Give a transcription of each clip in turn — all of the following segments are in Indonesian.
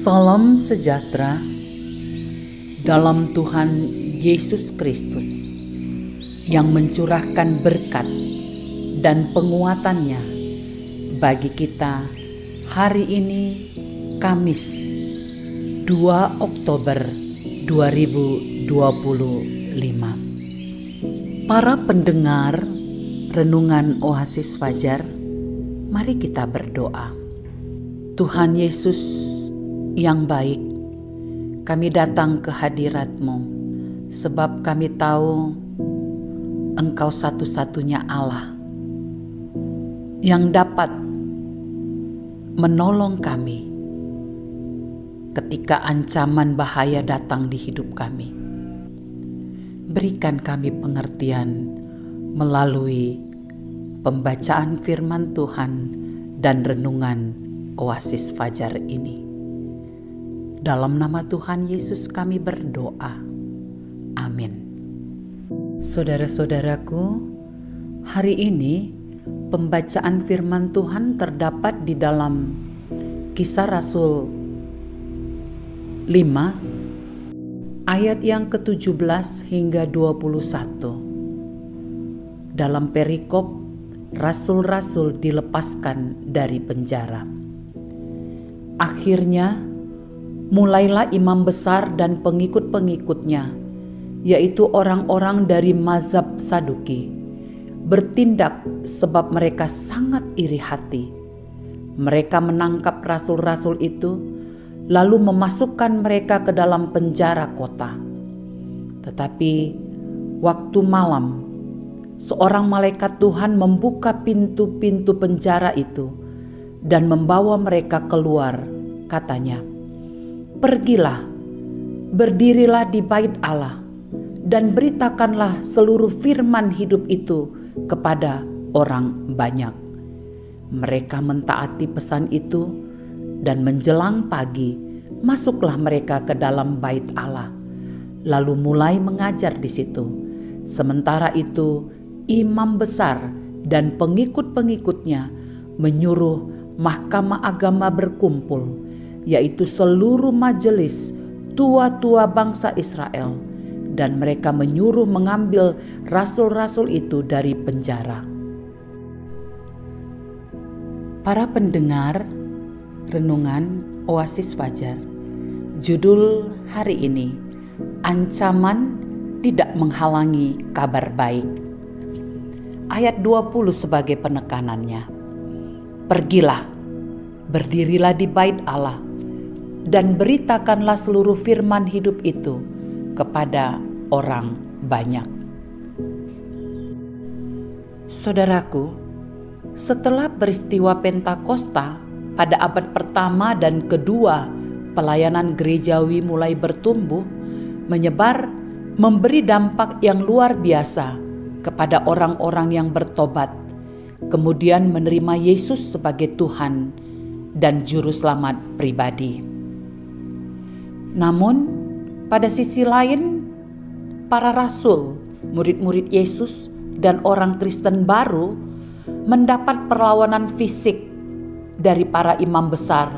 Salam sejahtera dalam Tuhan Yesus Kristus yang mencurahkan berkat dan penguatannya bagi kita hari ini, Kamis 2 Oktober 2025. Para pendengar Renungan Oasis Fajar, mari kita berdoa. Tuhan Yesus yang baik, kami datang ke hadirat-Mu sebab kami tahu Engkau satu-satunya Allah yang dapat menolong kami ketika ancaman bahaya datang di hidup kami. Berikan kami pengertian melalui pembacaan firman Tuhan dan renungan Oasis Fajar ini. Dalam nama Tuhan Yesus kami berdoa. Amin. Saudara-saudaraku, hari ini pembacaan firman Tuhan terdapat di dalam Kisah Rasul 5 ayat yang ke-17 hingga 21. Dalam perikop, rasul-rasul dilepaskan dari penjara. Akhirnya mulailah imam besar dan pengikut-pengikutnya, yaitu orang-orang dari mazhab Saduki, bertindak sebab mereka sangat iri hati. Mereka menangkap rasul-rasul itu, lalu memasukkan mereka ke dalam penjara kota. Tetapi waktu malam, seorang malaikat Tuhan membuka pintu-pintu penjara itu dan membawa mereka keluar. Katanya, "Pergilah, berdirilah di bait Allah, dan beritakanlah seluruh firman hidup itu kepada orang banyak." Mereka mentaati pesan itu, dan menjelang pagi masuklah mereka ke dalam bait Allah, lalu mulai mengajar di situ. Sementara itu, imam besar dan pengikut-pengikutnya menyuruh mahkamah agama berkumpul, yaitu seluruh majelis tua-tua bangsa Israel, dan mereka menyuruh mengambil rasul-rasul itu dari penjara. Para pendengar Renungan Oasis Fajar, judul hari ini, ancaman tidak menghalangi kabar baik. Ayat 20 sebagai penekanannya. "Pergilah, berdirilah di bait Allah, dan beritakanlah seluruh firman hidup itu kepada orang banyak." Saudaraku, setelah peristiwa Pentakosta pada abad pertama dan kedua, pelayanan gerejawi mulai bertumbuh, menyebar, memberi dampak yang luar biasa kepada orang-orang yang bertobat, kemudian menerima Yesus sebagai Tuhan dan Juru Selamat pribadi. Namun, pada sisi lain, para rasul, murid-murid Yesus, dan orang Kristen baru mendapat perlawanan fisik dari para imam besar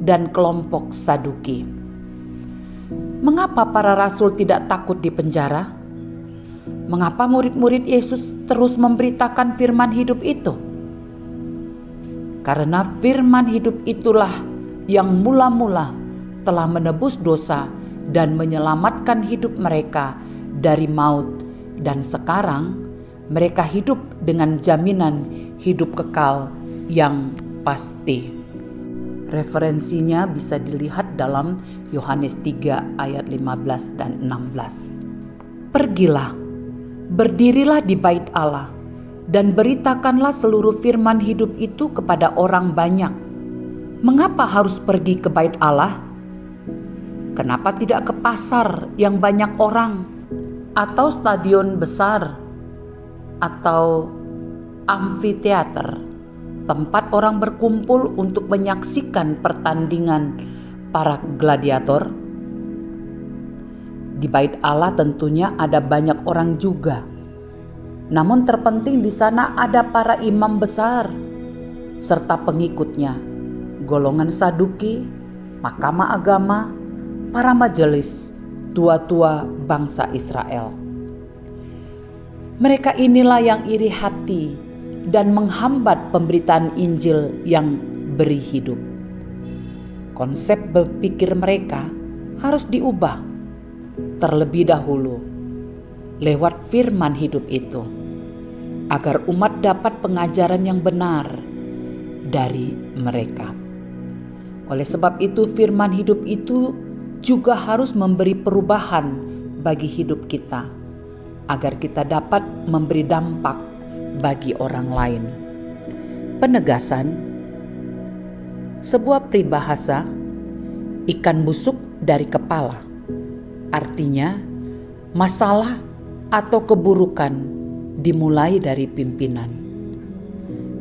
dan kelompok Saduki. Mengapa para rasul tidak takut di penjara? Mengapa murid-murid Yesus terus memberitakan firman hidup itu? Karena firman hidup itulah yang mula-mula telah menebus dosa dan menyelamatkan hidup mereka dari maut, dan sekarang mereka hidup dengan jaminan hidup kekal yang pasti. Referensinya bisa dilihat dalam Yohanes 3 ayat 15 dan 16. "Pergilah, berdirilah di bait Allah, dan beritakanlah seluruh firman hidup itu kepada orang banyak." Mengapa harus pergi ke bait Allah? Kenapa tidak ke pasar yang banyak orang, atau stadion besar, atau amfiteater, tempat orang berkumpul untuk menyaksikan pertandingan para gladiator? Di bait Allah tentunya ada banyak orang juga. Namun terpenting di sana ada para imam besar serta pengikutnya, golongan Saduki, mahkamah agama, para majelis, tua-tua bangsa Israel. Mereka inilah yang iri hati dan menghambat pemberitaan Injil yang beri hidup. Konsep berpikir mereka harus diubah terlebih dahulu lewat firman hidup itu, agar umat dapat pengajaran yang benar dari mereka. Oleh sebab itu, firman hidup itu juga harus memberi perubahan bagi hidup kita, agar kita dapat memberi dampak bagi orang lain. Penegasan, sebuah peribahasa, ikan busuk dari kepala, artinya masalah atau keburukan dimulai dari pimpinan.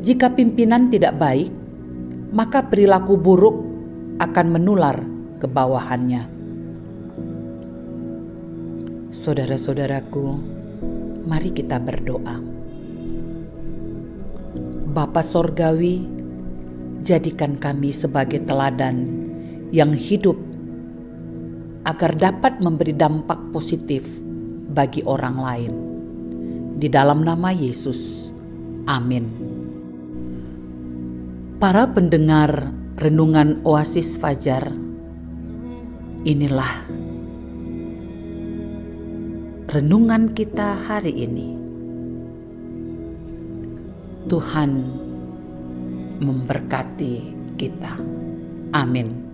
Jika pimpinan tidak baik, maka perilaku buruk akan menular ke bawahannya. Saudara-saudaraku, mari kita berdoa. Bapa Sorgawi, jadikan kami sebagai teladan yang hidup agar dapat memberi dampak positif bagi orang lain. Di dalam nama Yesus, amin. Para pendengar renungan Oasis Fajar, inilah renungan kita hari ini. Tuhan memberkati kita. Amin.